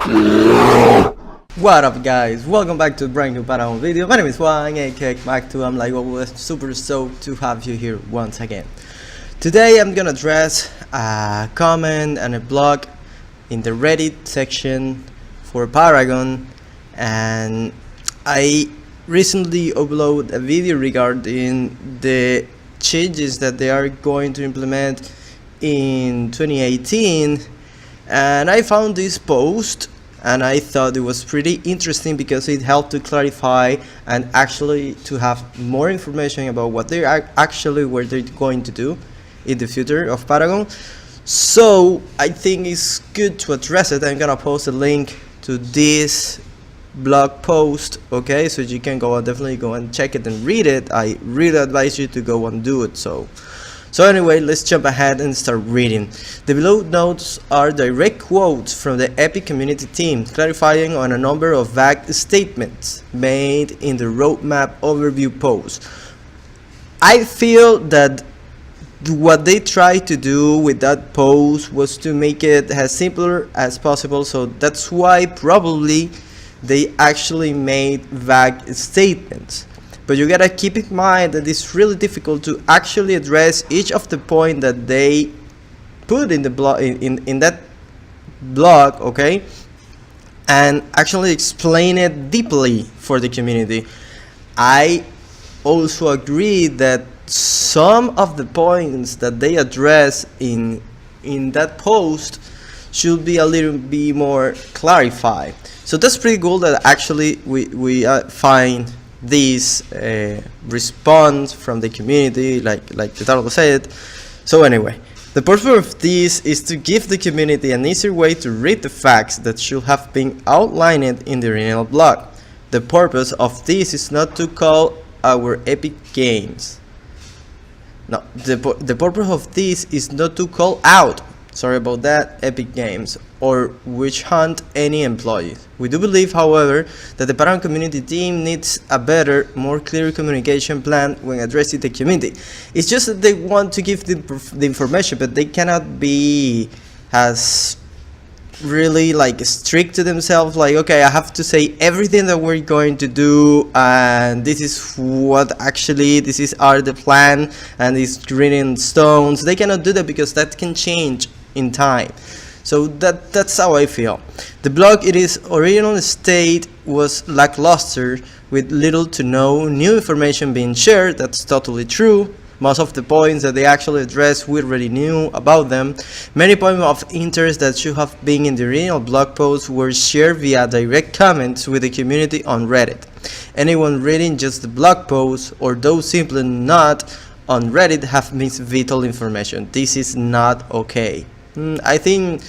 What up guys, welcome back to a brand new Paragon video. My name is Juan, aka Mac 2. I'm like always super stoked to have you here once again. Today I'm gonna address a comment and a blog in the Reddit section for Paragon, and I recently uploaded a video regarding the changes that they are going to implement in 2018, and I found this post and I thought it was pretty interesting because it helped to clarify and actually to have more information about what they are actually what they're going to do in the future of Paragon. So I think it's good to address it. I'm gonna post a link to this blog post, okay, so you can definitely go and check it and read it. I really advise you to go and do it. So anyway, let's jump ahead and start reading. The below notes are direct quotes from the Epic community team, clarifying on a number of vague statements made in the roadmap overview post. I feel that what they tried to do with that post was to make it as simpler as possible, so that's why probably they actually made vague statements. But you gotta keep in mind that it's really difficult to actually address each of the points that they put in the blog in that blog, okay, and actually explain it deeply for the community. I also agree that some of the points that they address in that post should be a little bit more clarified. So that's pretty cool that actually we find this response from the community, like the title said. So anyway, the purpose of this is to give the community an easier way to read the facts that should have been outlined in the original blog. The purpose of this is not to call our epic games. No, the purpose of this is not to call out, sorry about that, Epic Games or witch hunt any employees. We do believe, however, that the Paragon community team needs a better, more clear communication plan when addressing the community. It's just that they want to give the information, but they cannot be as really like strict to themselves, like, okay, I have to say everything that we're going to do, and this is what actually this is the plan, and it's written in stones. They cannot do that because that can change in time. So that's how I feel. The blog in its original state was lackluster, with little to no new information being shared. That's totally true. Most of the points that they actually addressed, we already knew about them. Many points of interest that should have been in the original blog post were shared via direct comments with the community on Reddit. Anyone reading just the blog post, or those simply not on Reddit, have missed vital information. This is not okay. I think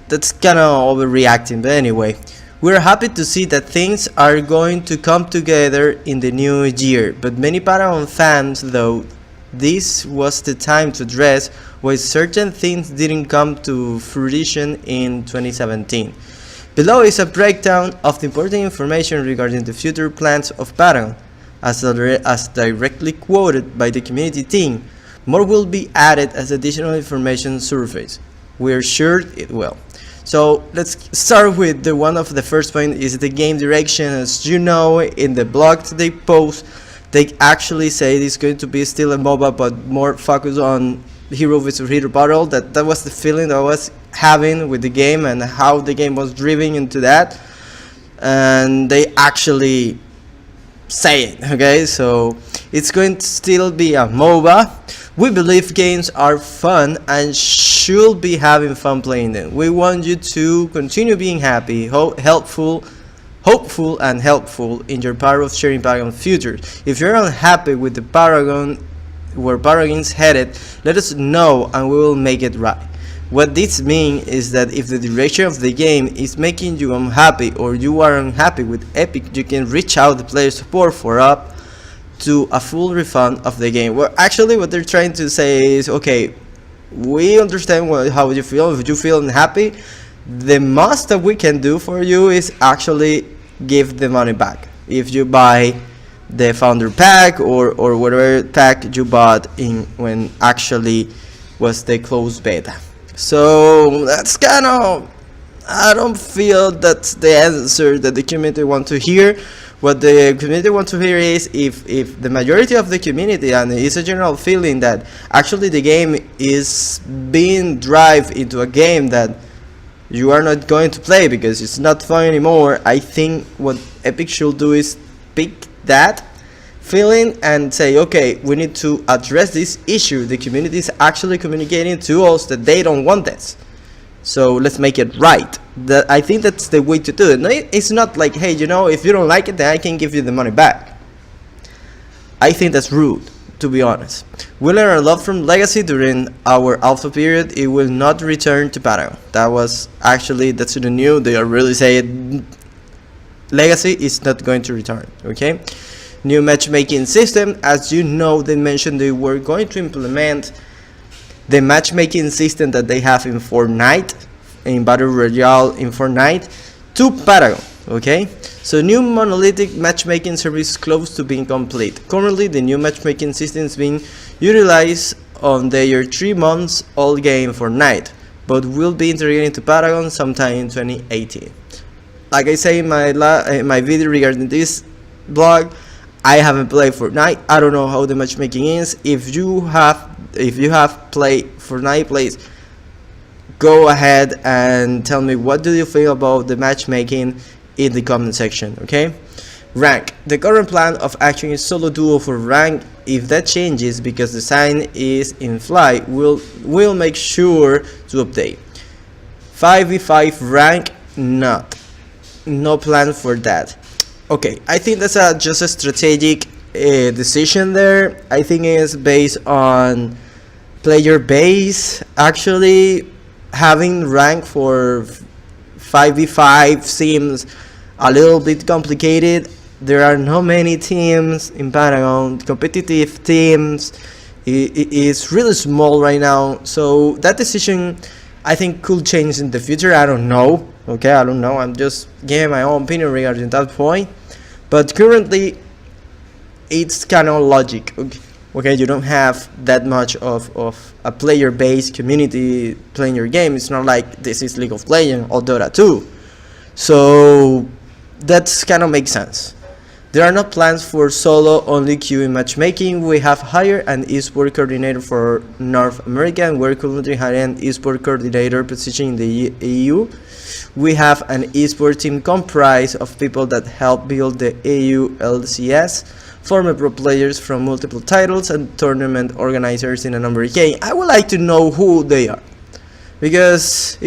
that's kind of overreacting, but anyway. We're happy to see that things are going to come together in the new year, but many Paragon fans thought this was the time to address why certain things didn't come to fruition in 2017. Below is a breakdown of the important information regarding the future plans of Paragon, as directly quoted by the community team. More will be added as additional information surfaces. We are sure it will. So let's start with one of the first point is the game direction. As you know, in the blog they post, they actually say it's going to be still a MOBA, but more focused on hero versus hero battle. That was the feeling that I was having with the game and how the game was driven into that, and they actually say it, okay? So it's going to still be a MOBA. We believe games are fun and should be having fun playing them. We want you to continue being happy, hopeful and helpful in your part of sharing Paragon future. If you're unhappy with the Paragon, where Paragon's headed, let us know and we will make it right. What this means is that if the direction of the game is making you unhappy, or you are unhappy with Epic, you can reach out to player support for up to a full refund of the game. Well, actually what they're trying to say is, okay, we understand how you feel. If you feel unhappy, the most that we can do for you is actually give the money back. If you buy the founder pack or whatever pack you bought in when actually was the closed beta. So that's kind of I don't feel that's the answer that the community want to hear. What the community want to hear is if the majority of the community, and it's a general feeling that actually the game is being drive into a game that you are not going to play because it's not fun anymore, I think what Epic should do is pick that feeling and say, okay, we need to address this issue. The community is actually communicating to us that they don't want this, so let's make it right. I think that's the way to do it. No, it's not like, hey, you know, if you don't like it, then I can give you the money back. I think that's rude, to be honest. We learned a lot from Legacy during our alpha period. It will not return to Paragon. That's the new. They are really saying Legacy is not going to return. Okay. New matchmaking system. As you know, they mentioned they were going to implement the matchmaking system that they have in Fortnite, in Battle Royale in Fortnite, to Paragon. Okay, so new monolithic matchmaking service close to being complete. Currently, the new matchmaking system is being utilized on their 3 months old game Fortnite, but will be integrated into Paragon sometime in 2018. Like I say in my video regarding this blog, I haven't played Fortnite. I don't know how the matchmaking is. If you have played Fortnite, please go ahead and tell me what do you think about the matchmaking in the comment section. Okay. Rank. The current plan of action is solo duo for rank. If that changes because the sign is in flight, we'll make sure to update. 5v5 rank, no plan for that. Okay, I think that's just a strategic decision there. I think it's based on player base. Actually, having rank for 5v5 seems a little bit complicated. There are not many teams in Paragon. Competitive teams is really small right now, so that decision I think could change in the future. I don't know. Okay, I don't know. I'm just giving my own opinion regarding that point. But currently, it's kind of logic. Okay, you don't have that much of a player-based community playing your game. It's not like this is League of Legends or Dota 2. So that's kind of makes sense. There are no plans for solo only queue in matchmaking. We have hired an esports coordinator for North America, and we're currently hiring an esports coordinator position in the EU. We have an esports team comprised of people that help build the EU LCS, former pro players from multiple titles, and tournament organizers in a number of games. I would like to know who they are, because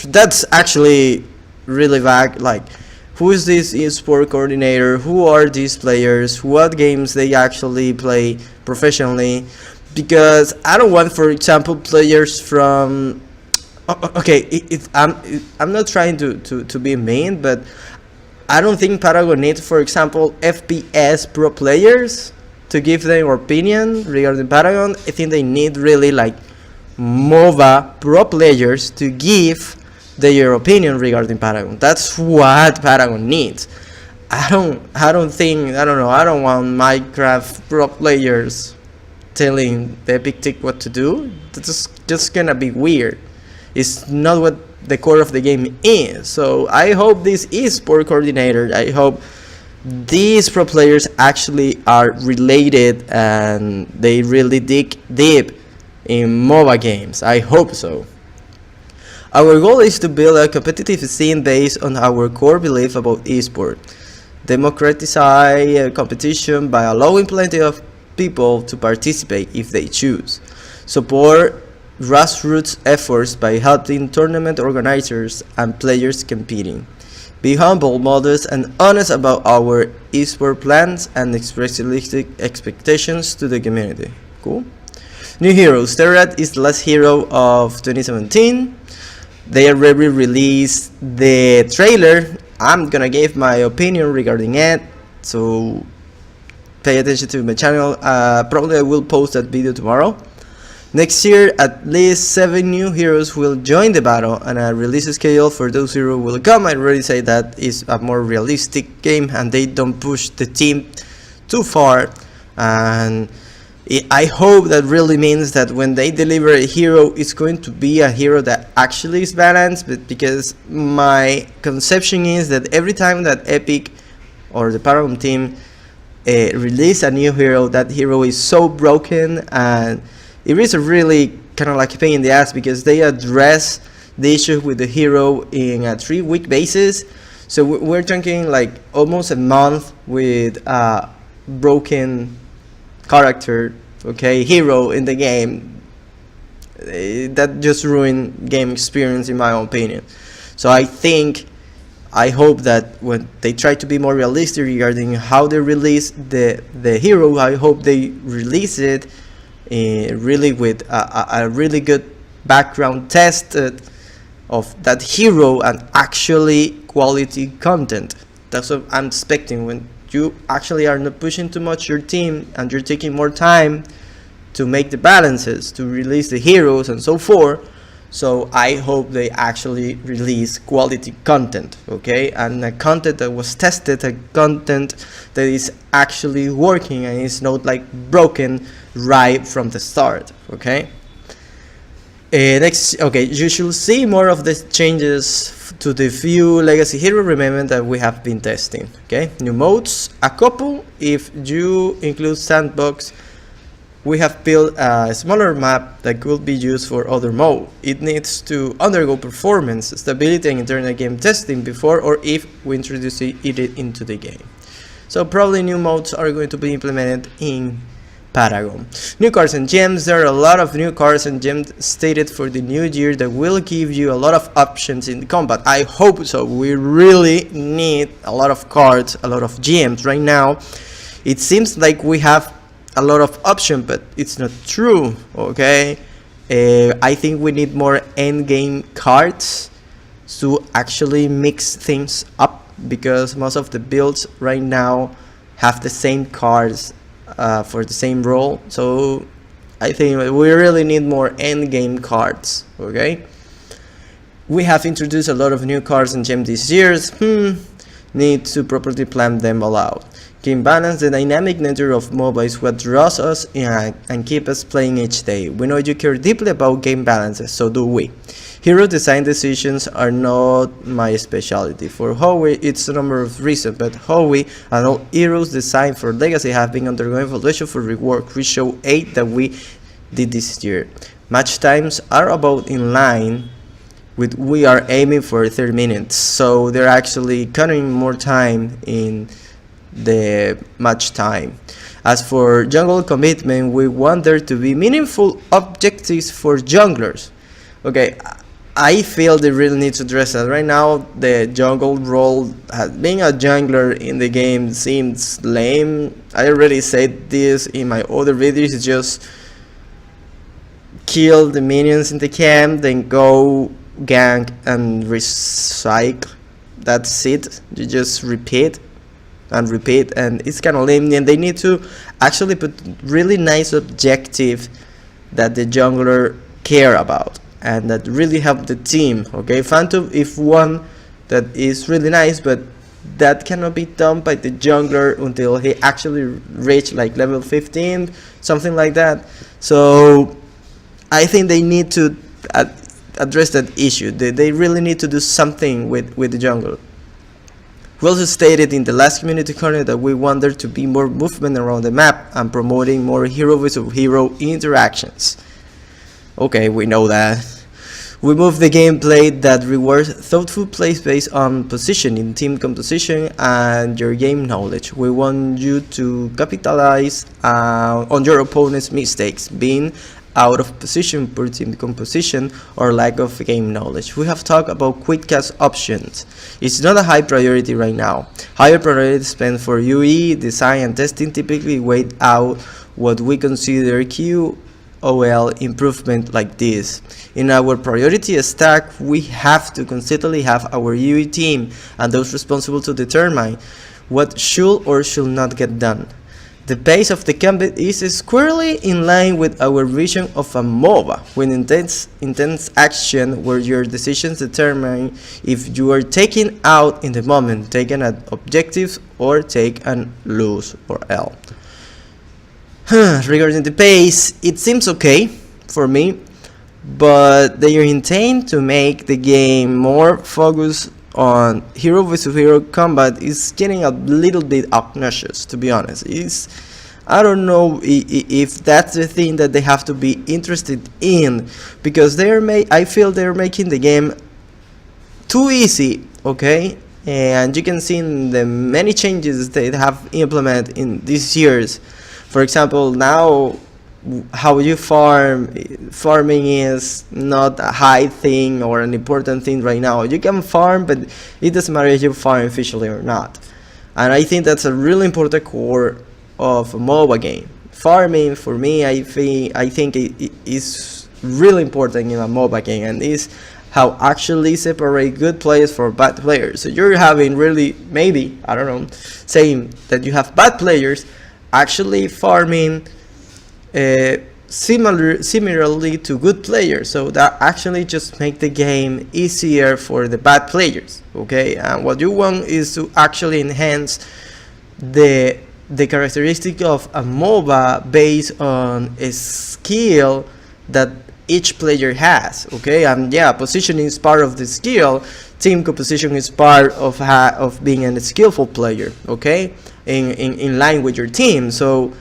that's actually really vague. Like, who is this esports coordinator? Who are these players? What games they actually play professionally? Because I don't want, for example, players from. Okay, I'm not trying to be mean, but I don't think Paragon needs, for example, FPS pro players to give their opinion regarding Paragon. I think they need really like MOBA pro players to give their opinion regarding Paragon. That's what Paragon needs. I don't want Minecraft pro players telling the Epic Tech what to do. That's just gonna be weird. It's not what the core of the game is. So I hope this esports coordinator, I hope these pro players actually are related and they really dig deep in MOBA games. I hope so. Our goal is to build a competitive scene based on our core belief about esports. Democratize competition by allowing plenty of people to participate if they choose. Support grassroots efforts by helping tournament organizers and players competing. Be humble, modest, and honest about our esports plans and express realistic expectations to the community. Cool. New heroes. Terrat is the last hero of 2017. They already released the trailer. I'm gonna give my opinion regarding it, so pay attention to my channel. Probably I will post that video tomorrow. Next year, at least 7 new heroes will join the battle, and a release schedule for those heroes will come. I already say that is a more realistic game, and they don't push the team too far, and I hope that really means that when they deliver a hero, it's going to be a hero that actually is balanced, but because my conception is that every time that Epic or the Paragon team release a new hero, that hero is so broken, and it is a really kind of like a pain in the ass because they address the issue with the hero in a 3-week basis. So we're talking like almost a month with a broken character, okay, hero in the game. That just ruined game experience in my opinion. So I hope that when they try to be more realistic regarding how they release the hero, I hope they release it really with a really good background tested of that hero and actually quality content. That's what I'm expecting, when you actually are not pushing too much your team and you're taking more time to make the balances, to release the heroes and so forth. So I hope they actually release quality content, okay, and a content that was tested, a content that is actually working and is not like broken right from the start, okay. Next, okay, you should see more of the changes to the few legacy hero remember that we have been testing, okay. New modes, a couple. If you include sandbox, we have built a smaller map that could be used for other mode. It needs to undergo performance, stability and internal game testing before or if we introduce it into the game. So probably new modes are going to be implemented in Paragon. New cards and gems. There are a lot of new cards and gems stated for the new year that will give you a lot of options in combat. I hope so. We really need a lot of cards, a lot of gems. Right now it seems like we have a lot of options, but it's not true, okay. I think we need more end game cards to actually mix things up, because most of the builds right now have the same cards for the same role. So I think we really need more end game cards, okay. We have introduced a lot of new cards and gems this year. Need to properly plan them all out. Game balance. The dynamic nature of mobile is what draws us and keep us playing each day. We know you care deeply about game balances, so do we. Hero design decisions are not my specialty. For Howie, it's a number of reasons, but Howie and all heroes designed for Legacy have been undergoing evaluation for rework. We show 8 that we did this year. Match times are about in line with we are aiming for 30 minutes, so they're actually cutting more time in the match time. As for jungle commitment, we want there to be meaningful objectives for junglers. Okay, I feel they really need to address that. Right now the jungle role, being a jungler in the game, seems lame. I already said this in my other videos. It's just kill the minions in the camp, then go gank and recycle. That's it. You just repeat and repeat, and it's kind of lame. And they need to actually put really nice objective that the jungler care about and that really help the team, okay. Phantom if one that is really nice, but that cannot be done by the jungler until he actually reach like level 15, something like that. So I think they need to address that issue. They really need to do something with the jungle. We also stated in the last community corner that we want there to be more movement around the map and promoting more hero versus hero interactions. Okay, we know that. We move the gameplay that rewards thoughtful plays based on positioning, team composition, and your game knowledge. We want you to capitalize on your opponent's mistakes, being out of position, poor team composition, or lack of game knowledge. We have talked about quick cast options. It's not a high priority right now. Higher priority spent for UE, design, and testing typically weigh out what we consider QoL improvement like this. In our priority stack, we have to consistently have our UE team and those responsible to determine what should or should not get done. The pace of the combat is squarely in line with our vision of a MOBA, with intense action where your decisions determine if you are taken out in the moment, taking an objective, or take an lose or L. Regarding the pace, it seems okay for me, but they intend to make the game more focused on hero versus hero combat is getting a little bit obnoxious, to be honest. I don't know if that's the thing that they have to be interested in, because I feel they're making the game too easy, okay? And you can see in the many changes they have implemented in these years. For example, now how you farming is not a high thing or an important thing right now. You can farm, but it doesn't matter if you farm officially or not. And I think that's a really important core of a MOBA game. Farming, for me, I think it is really important in a MOBA game, and is how actually separate good players from bad players. So you're having really, maybe, I don't know, saying that you have bad players actually farming similarly to good players, so that actually just make the game easier for the bad players, okay? And what you want is to actually enhance the characteristic of a MOBA based on a skill that each player has, okay? And yeah, positioning is part of the skill. Team composition is part of being a skillful player, okay? In line with your team. So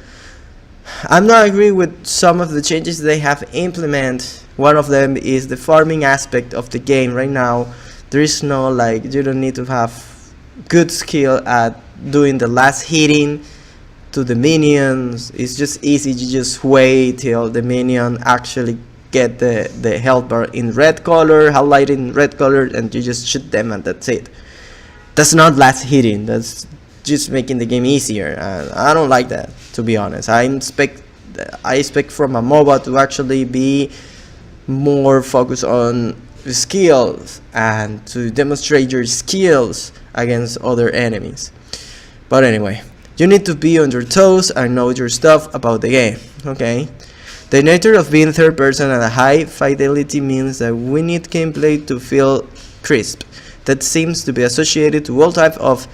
I'm not agree with some of the changes they have implemented. One of them is the farming aspect of the game. Right now, there is no, like, you don't need to have good skill at doing the last hitting to the minions. It's just easy. You just wait till the minion actually get the health bar in red color, highlighted in red color, and you just shoot them, and that's it. That's not last hitting. That's just making the game easier, and I don't like that, to be honest. I expect from a MOBA to actually be more focused on skills and to demonstrate your skills against other enemies. But anyway, you need to be on your toes and know your stuff about the game, okay? The nature of being third person and a high fidelity means that we need gameplay to feel crisp. That seems to be associated to all type of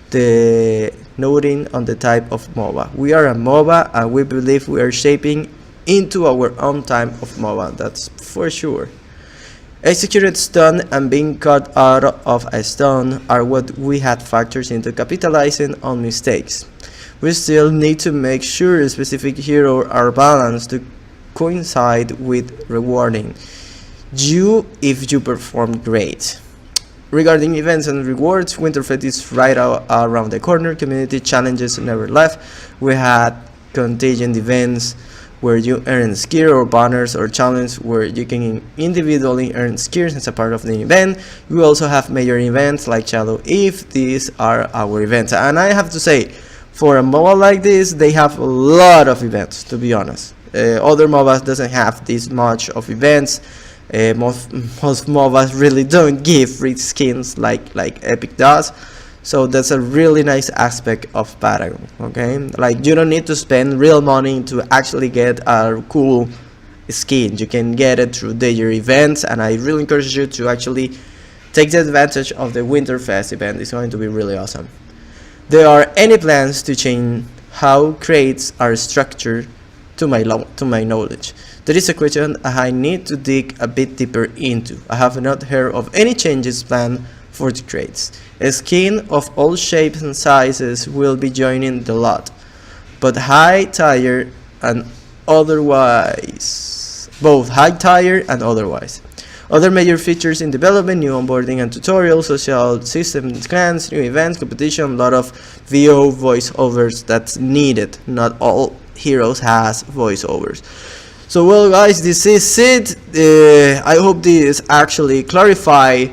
the noting on the type of MOBA. We are a MOBA, and we believe we are shaping into our own type of MOBA, that's for sure. Executed stun and being cut out of a stun are what we had factors into capitalizing on mistakes. We still need to make sure specific heroes are balanced to coincide with rewarding you if you perform great. Regarding events and rewards, Winterfest is right around the corner. Community challenges never left. We had contingent events where you earn skills or banners, or challenges where you can individually earn skills as a part of the event. We also have major events like Shadow Eve. These are our events, and I have to say, for a MOBA like this, they have a lot of events, to be honest. Other MOBAs doesn't have this much of events. Most MOBAs really don't give free skins like Epic does. So that's a really nice aspect of Paragon, okay? Like, you don't need to spend real money to actually get a cool skin. You can get it through their events, and I really encourage you to actually take the advantage of the Winterfest event. It's going to be really awesome. There are any plans to change how crates are structured? To my knowledge, there is a question I need to dig a bit deeper into. I have not heard of any changes planned for the crates. A skin of all shapes and sizes will be joining the lot, but high tier and otherwise. Both high tier and otherwise. Other major features in development: new onboarding and tutorials, social system scans, new events, competition, a lot of VO voiceovers that's needed. Not all heroes has voiceovers. So well guys, this is it. I hope this actually clarify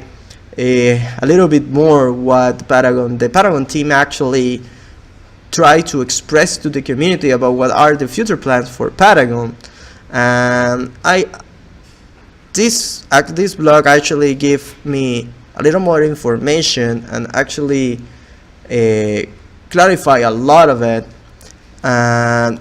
a little bit more what the Paragon team actually try to express to the community about what are the future plans for Paragon. And this blog actually give me a little more information and actually clarify a lot of it. And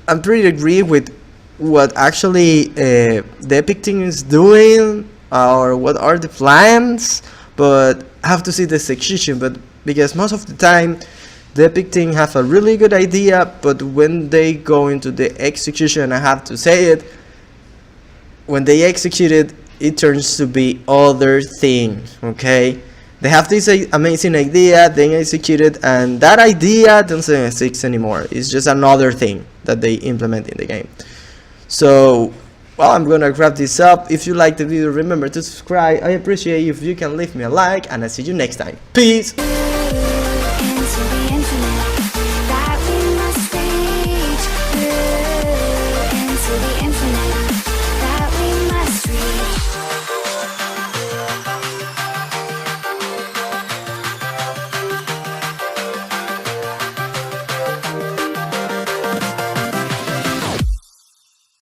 I'm pretty agree with what actually the Epic team is doing, or what are the plans, but I have to see the execution. But because most of the time The Epic team have a really good idea, but when they go into the execution, I have to say it, when they execute it, it turns to be other things, okay? They have this amazing idea, they execute it, and that idea doesn't exist anymore. It's just another thing that they implement in the game. So, well, I'm gonna wrap this up. If you like the video, remember to subscribe. I appreciate if you can leave me a like, and I'll see you next time. Peace!